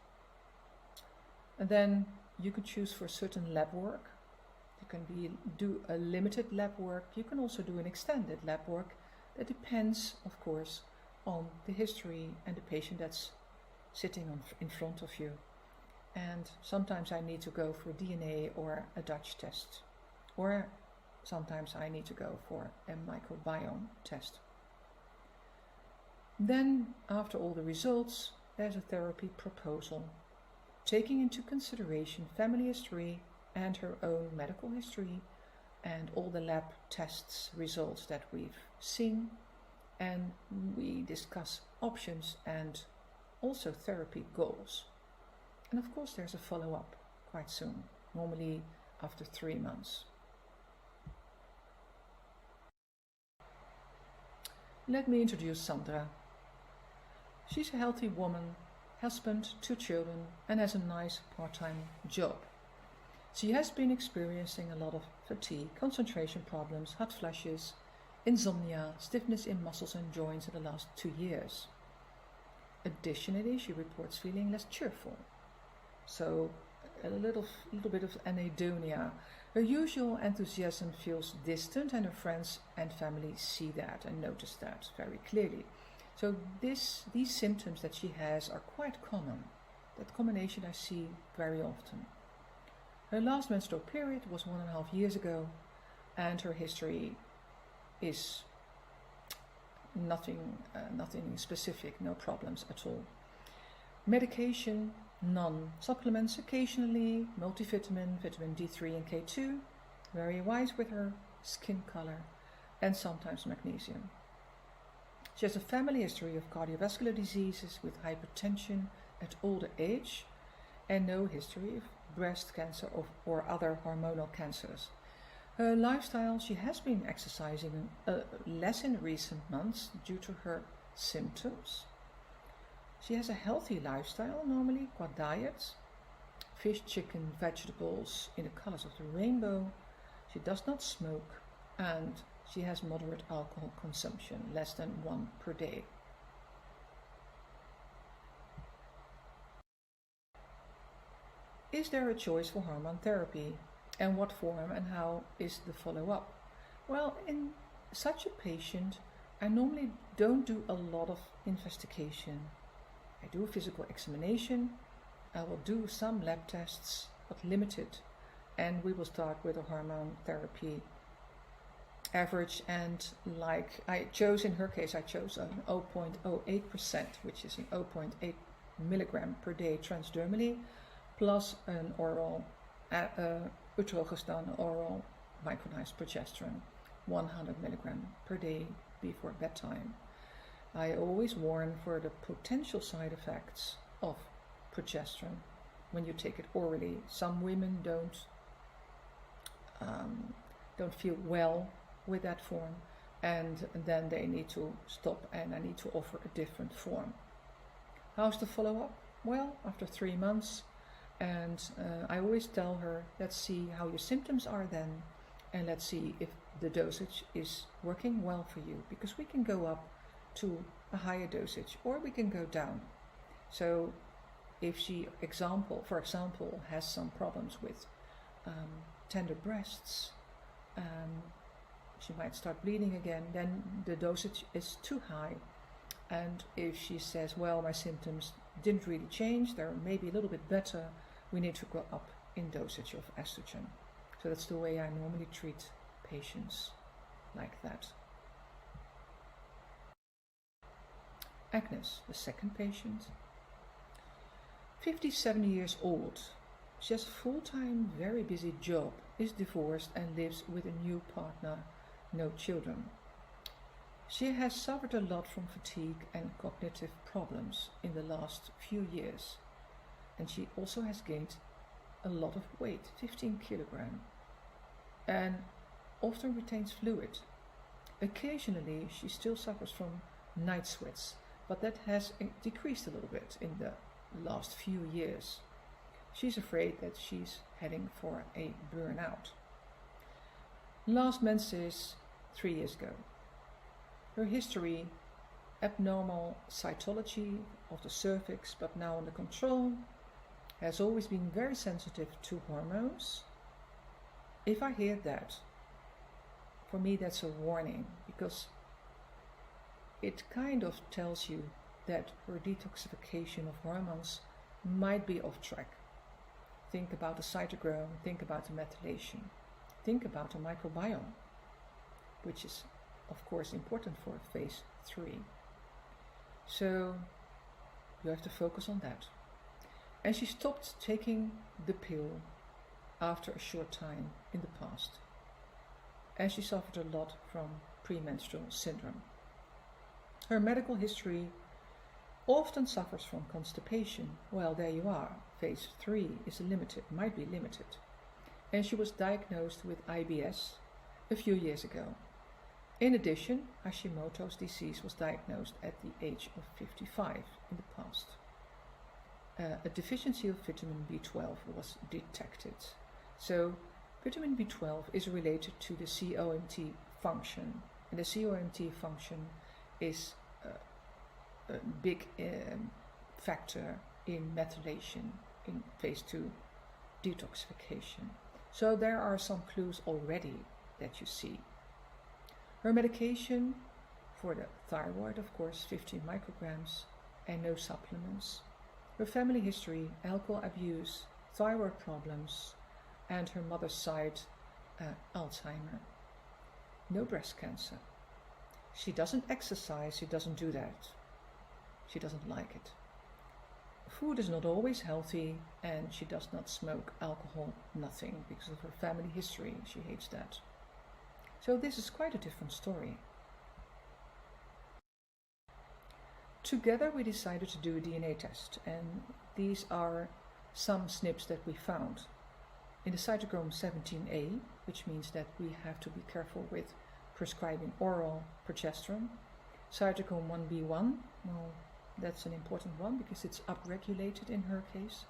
And then you can choose for certain lab work. You can do a limited lab work. You can also do an extended lab work. That depends, of course, on the history and the patient that's sitting in front of you. And sometimes I need to go for DNA or a Dutch test. Or sometimes I need to go for a microbiome test. Then, after all the results, there's a therapy proposal, taking into consideration family history and her own medical history and all the lab tests results that we've seen, and we discuss options and also therapy goals. And of course there's a follow-up quite soon, normally after 3 months. Let me introduce Sandra. She's a healthy woman, husband, 2 children, and has a nice part-time job. She has been experiencing a lot of fatigue, concentration problems, hot flashes, insomnia, stiffness in muscles and joints in the last 2 years. Additionally, she reports feeling less cheerful. So a little bit of anhedonia. Her usual enthusiasm feels distant, and her friends and family see that and notice that very clearly. So these symptoms that she has are quite common. That combination I see very often. Her last menstrual period was 1.5 years ago, and her history is nothing specific, no problems at all. Medication, none. Supplements occasionally, multivitamin, vitamin D3 and K2, very wise with her skin color, and sometimes magnesium. She has a family history of cardiovascular diseases with hypertension at older age, and no history of breast cancer or other hormonal cancers. Her lifestyle, she has been exercising less in recent months due to her symptoms. She has a healthy lifestyle, normally quad diet, fish, chicken, vegetables in the colors of the rainbow. She does not smoke, and she has moderate alcohol consumption, less than 1 per day. Is there a choice for hormone therapy? And what form and how is the follow-up? Well, in such a patient, I normally don't do a lot of investigation. I do a physical examination, I will do some lab tests, but limited, and we will start with a hormone therapy average, and like I chose in her case, I chose an 0.08%, which is an 0.8 milligram per day transdermally, plus an oral utrogestan oral micronized progesterone, 100 milligram per day before bedtime. I always warn for the potential side effects of progesterone when you take it orally. Some women don't feel well with that form, and then they need to stop, and I need to offer a different form. How's the follow-up? Well, after 3 months, and I always tell her, let's see how your symptoms are then, and let's see if the dosage is working well for you, because we can go up to a higher dosage or we can go down. So if she, for example, has some problems with tender breasts, she might start bleeding again, then the dosage is too high. And if she says, well, my symptoms didn't really change, they're maybe a little bit better, we need to go up in dosage of estrogen. So that's the way I normally treat patients, like that. Agnes, the second patient, 57 years old. She has a full-time, very busy job, is divorced and lives with a new partner, no children. She has suffered a lot from fatigue and cognitive problems in the last few years, and she also has gained a lot of weight, 15 kilograms, and often retains fluid. Occasionally she still suffers from night sweats, but that has decreased a little bit in the last few years. She's afraid that she's heading for a burnout. Last menses 3 years ago. Her history: abnormal cytology of the cervix, but now under control. Has always been very sensitive to hormones. If I hear that, for me that's a warning, because it kind of tells you that her detoxification of hormones might be off track. Think about the cytochrome, think about the methylation, think about the microbiome, which is of course important for phase 3. So you have to focus on that. And she stopped taking the pill after a short time in the past. And she suffered a lot from premenstrual syndrome. Her medical history: often suffers from constipation. Well, there you are. Phase 3 is limited, might be limited. And she was diagnosed with IBS a few years ago. In addition, Hashimoto's disease was diagnosed at the age of 55 in the past. A deficiency of vitamin B12 was detected. So vitamin B12 is related to the COMT function, and the COMT function is a big factor in methylation in phase 2 detoxification. So there are some clues already that you see. Her medication for the thyroid, of course, 15 micrograms and no supplements. Her family history: alcohol abuse, thyroid problems, and her mother's side, Alzheimer. No breast cancer. She doesn't exercise, she doesn't do that. She doesn't like it. Food is not always healthy, and she does not smoke, alcohol, nothing, because of her family history. She hates that. So this is quite a different story. Together we decided to do a DNA test, and these are some SNPs that we found. In the cytochrome 17A, which means that we have to be careful with prescribing oral progesterone. Cytochrome 1B1, well, that's an important one because it's upregulated in her case.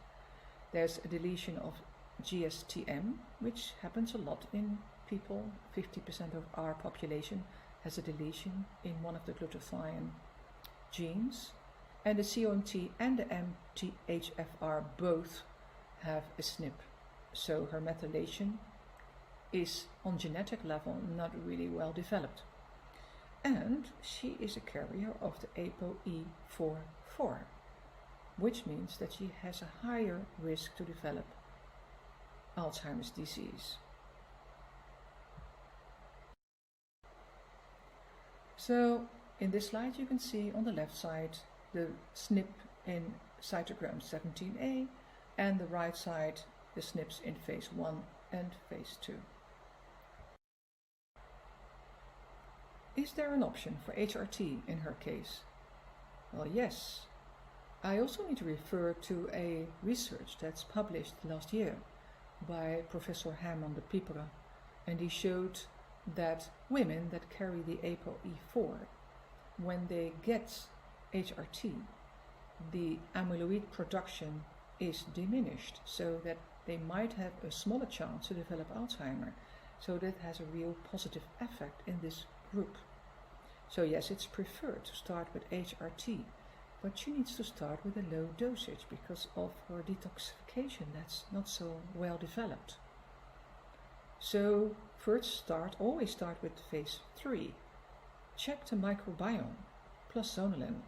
There's a deletion of GSTM, which happens a lot in people. 50% of our population has a deletion in one of the glutathione genes. And the COMT and the MTHFR both have a SNP. So her methylation is on genetic level not really well developed. And she is a carrier of the ApoE44, which means that she has a higher risk to develop Alzheimer's disease. So in this slide you can see on the left side the SNP in cytochrome 17A, and the right side the SNPs in phase 1 and phase 2. Is there an option for HRT in her case? Well, yes. I also need to refer to a research that's published last year by Professor Herman de Piepere, and he showed that women that carry the ApoE4, when they get HRT, the amyloid production is diminished, so that they might have a smaller chance to develop Alzheimer. So that has a real positive effect in this group. So yes, it's preferred to start with HRT, but she needs to start with a low dosage because of her detoxification that's not so well developed. So first always start with phase 3. Check the microbiome plus zonulin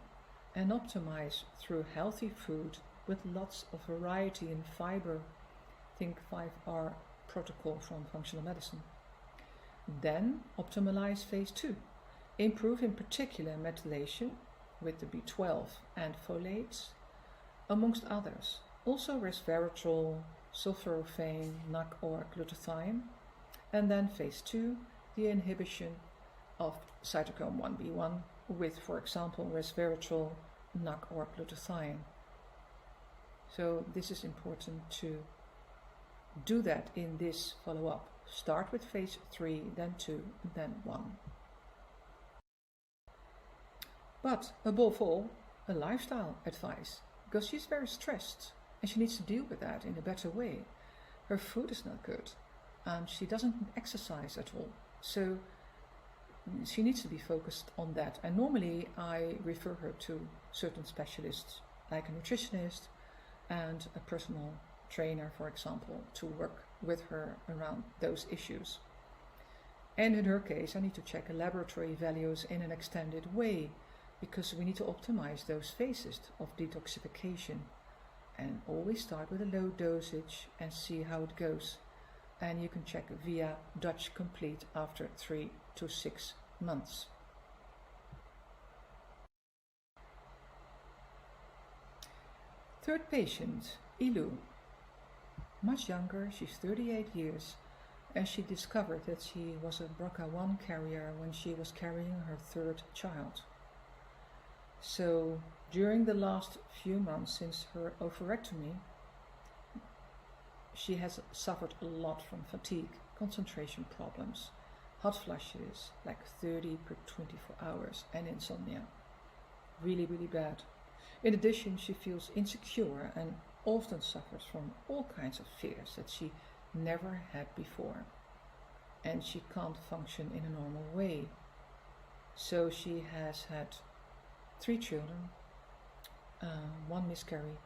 and optimize through healthy food with lots of variety in fiber. Think 5R protocol from functional medicine. Then optimalize phase 2. Improve in particular methylation with the B12 and folates, amongst others. Also resveratrol, sulforaphane, NAC or glutathione. And then phase 2, the inhibition of cytochrome 1b1 with, for example, resveratrol, NAC or glutathione. So this is important to do that in this follow-up. Start with phase 3, then 2, then 1. But above all, a lifestyle advice, because she's very stressed and she needs to deal with that in a better way. Her food is not good and she doesn't exercise at all. So she needs to be focused on that. And normally I refer her to certain specialists like a nutritionist and a personal trainer, for example, to work with her around those issues. And in her case, I need to check laboratory values in an extended way, because we need to optimize those phases of detoxification and always start with a low dosage and see how it goes. And you can check via Dutch Complete after 3 to 6 months. Third patient, Ilu. Much younger, she's 38 years, and she discovered that she was a BRCA1 carrier when she was carrying her third child. So during the last few months since her ovarectomy, she has suffered a lot from fatigue, concentration problems, hot flushes, like 30 per 24 hours, and insomnia. Really, really bad. In addition, she feels insecure and often suffers from all kinds of fears that she never had before. And she can't function in a normal way. So she has had 3 children, 1 miscarry,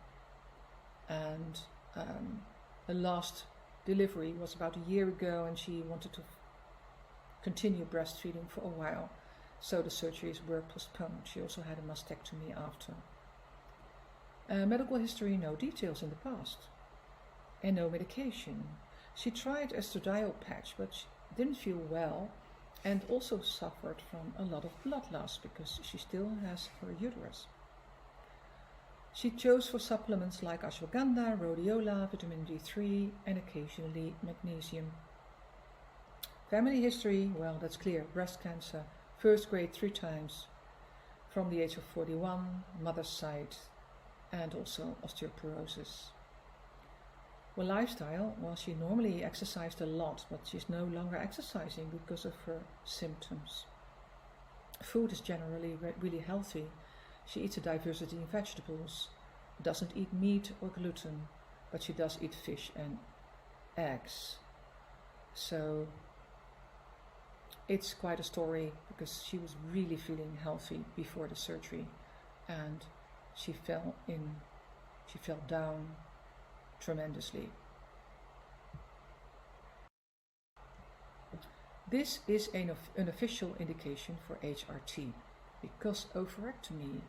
and the last delivery was about a year ago, and she wanted to continue breastfeeding for a while, so the surgeries were postponed. She also had a mastectomy after. Medical history, no details in the past, and no medication. She tried estradiol patch, but she didn't feel well, and also suffered from a lot of blood loss because she still has her uterus. She chose for supplements like ashwagandha, rhodiola, vitamin D3, and occasionally magnesium. Family history, well, that's clear. Breast cancer, first grade 3 times, from the age of 41, mother's side, and also osteoporosis. Well, lifestyle, well, she normally exercised a lot, but she's no longer exercising because of her symptoms. Food is generally really healthy. She eats a diversity in vegetables, doesn't eat meat or gluten, but she does eat fish and eggs. So it's quite a story, because she was really feeling healthy before the surgery, and she fell down tremendously. This is an official indication for HRT, because ovarectomy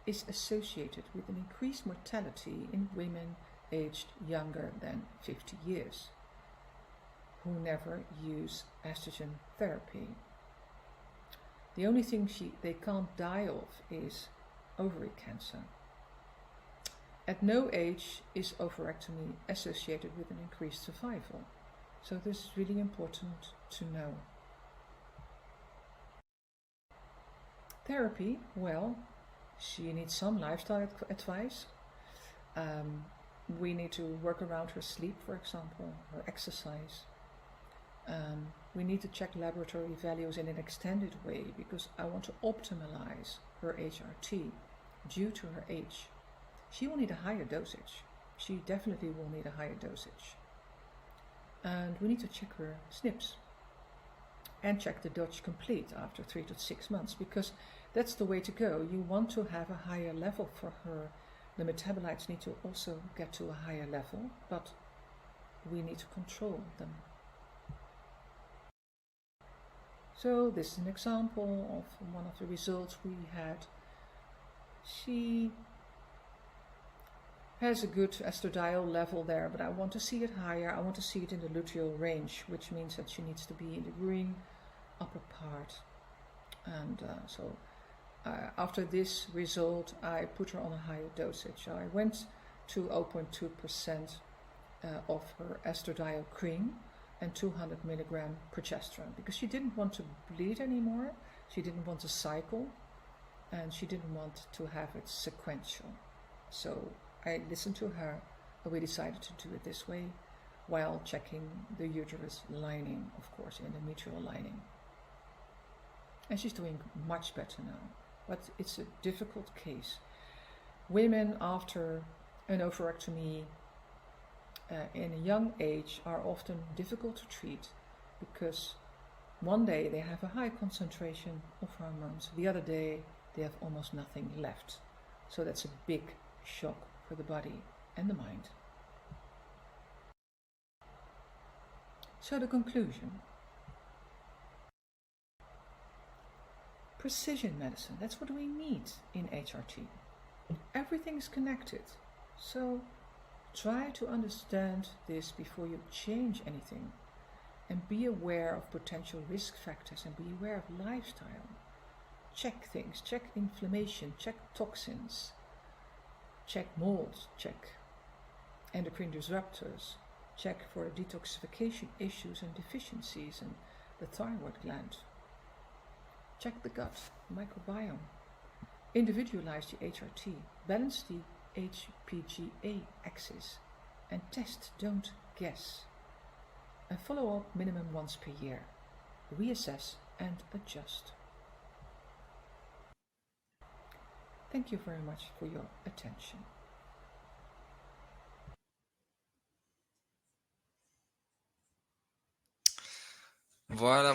is associated with an increased mortality in women aged younger than 50 years who never use estrogen therapy. The only thing they can't die of is ovary cancer. At no age is ovarectomy associated with an increased survival. So this is really important to know. Therapy, well, she needs some lifestyle advice. We need to work around her sleep, for example, her exercise. We need to check laboratory values in an extended way, because I want to optimize her HRT due to her age. She will need a higher dosage. She definitely will need a higher dosage. And we need to check her SNPs and check the Dutch Complete after 3 to 6 months, because that's the way to go. You want to have a higher level for her. The metabolites need to also get to a higher level, but we need to control them. So this is an example of one of the results we had. She has a good estradiol level there, but I want to see it higher. I want to see it in the luteal range, which means that she needs to be in the green upper part. And after this result, I put her on a higher dosage. So I went to 0.2% of her estradiol cream and 200 milligram progesterone, because she didn't want to bleed anymore, she didn't want to cycle, and she didn't want to have it sequential. So I listened to her, and we decided to do it this way, while checking the uterus lining, of course, endometrial lining. And she's doing much better now, but it's a difficult case. Women after an ovarectomy in a young age are often difficult to treat, because one day they have a high concentration of hormones, the other day they have almost nothing left. So that's a big shock for the body and the mind. So the conclusion. Precision medicine, that's what we need in HRT. Everything is connected. So try to understand this before you change anything, and be aware of potential risk factors, and be aware of lifestyle. Check things, check inflammation, check toxins, check molds, check endocrine disruptors, check for detoxification issues and deficiencies and the thyroid gland. Check the gut, microbiome. Individualize the HRT, balance the HPGA axis, and test, don't guess. And follow up minimum once per year. Reassess and adjust. Thank you very much for your attention. Voilà,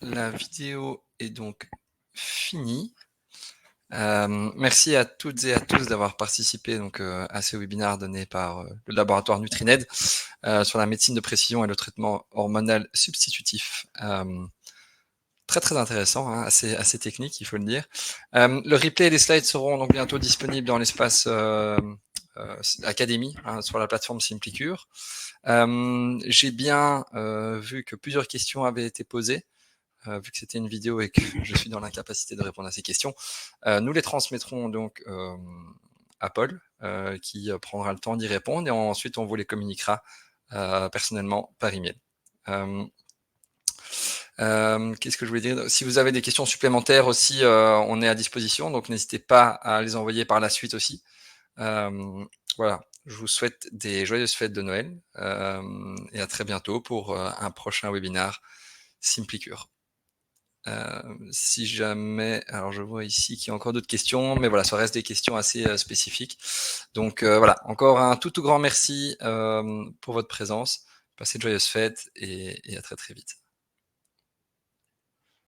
la vidéo est donc finie. Merci à toutes et à tous d'avoir participé donc, à ce webinaire donné par le laboratoire Nutritionnistes sur la médecine de précision et le traitement hormonal substitutif. Très intéressant, hein, assez technique, il faut le dire. Le replay et les slides seront donc bientôt disponibles dans l'espace Académie, hein, sur la plateforme Simplycure. J'ai bien vu que plusieurs questions avaient été posées. Vu que c'était une vidéo et que je suis dans l'incapacité de répondre à ces questions, nous les transmettrons donc à Paul, qui prendra le temps d'y répondre, et ensuite on vous les communiquera personnellement par email. Qu'est-ce que je voulais dire? Si vous avez des questions supplémentaires aussi, on est à disposition, donc n'hésitez pas à les envoyer par la suite aussi. Voilà, je vous souhaite des joyeuses fêtes de Noël et à très bientôt pour un prochain webinaire Simplycure. Si jamais, alors je vois ici qu'il y a encore d'autres questions, mais voilà, ça reste des questions assez spécifiques. Donc voilà, encore un tout grand merci pour votre présence. Passez de joyeuses fêtes et à très vite.